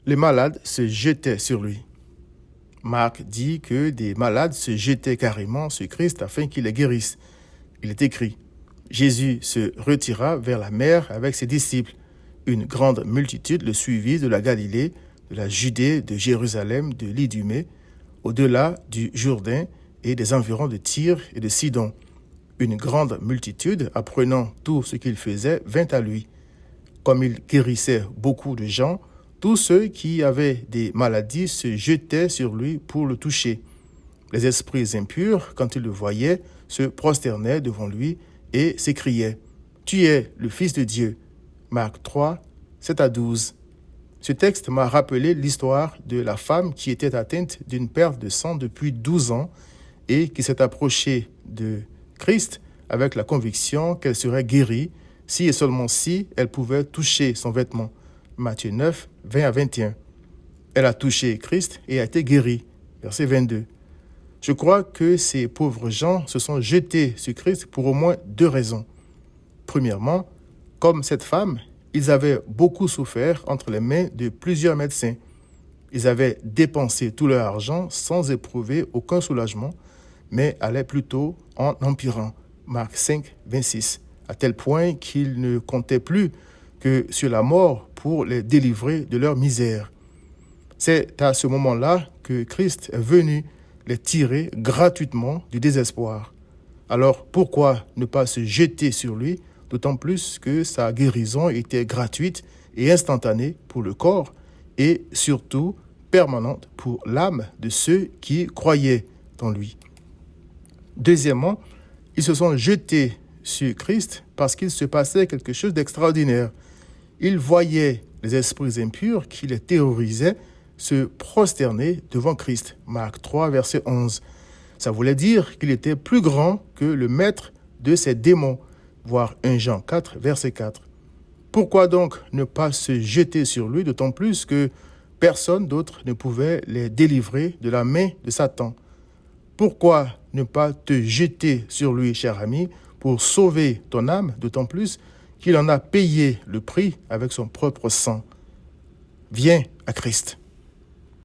Les malades se jetaient sur lui. Marc dit que des malades se jetaient carrément sur Christ afin qu'il les guérisse. Il est écrit, Jésus se retira vers la mer avec ses disciples. Une grande multitude le suivit de la Galilée, de la Judée, de Jérusalem, de l'Idumée, au-delà du Jourdain et des environs de Tyr et de Sidon. Une grande multitude, apprenant tout ce qu'il faisait, vint à lui. Comme il guérissait beaucoup de gens, tous ceux qui avaient des maladies se jetaient sur lui pour le toucher. Les esprits impurs, quand ils le voyaient, se prosternaient devant lui et s'écriaient « Tu es le Fils de Dieu ». Marc 3, 7-12. Ce texte m'a rappelé l'histoire de la femme qui était atteinte d'une perte de sang depuis 12 ans et qui s'est approchée de Christ avec la conviction qu'elle serait guérie si et seulement si elle pouvait toucher son vêtement. Matthieu 9, 20-21. Elle a touché Christ et a été guérie. Verset 22. Je crois que ces pauvres gens se sont jetés sur Christ pour au moins 2 raisons. Premièrement, comme cette femme, ils avaient beaucoup souffert entre les mains de plusieurs médecins. Ils avaient dépensé tout leur argent sans éprouver aucun soulagement, mais allaient plutôt en empirant. Marc 5, 26. À tel point qu'ils ne comptaient plus que sur la mort pour les délivrer de leur misère. C'est à ce moment-là que Christ est venu les tirer gratuitement du désespoir. Alors pourquoi ne pas se jeter sur lui, d'autant plus que sa guérison était gratuite et instantanée pour le corps et surtout permanente pour l'âme de ceux qui croyaient en lui. Deuxièmement, ils se sont jetés sur Christ parce qu'il se passait quelque chose d'extraordinaire. Ils voyaient les esprits impurs qui les terrorisaient se prosterner devant Christ. Marc 3, verset 11. Ça voulait dire qu'il était plus grand que le maître de ces démons, voire 1 Jean 4, verset 4. Pourquoi donc ne pas se jeter sur lui, d'autant plus que personne d'autre ne pouvait les délivrer de la main de Satan? Pourquoi ne pas te jeter sur lui, cher ami, pour sauver ton âme, d'autant plus qu'il en a payé le prix avec son propre sang? Viens à Christ.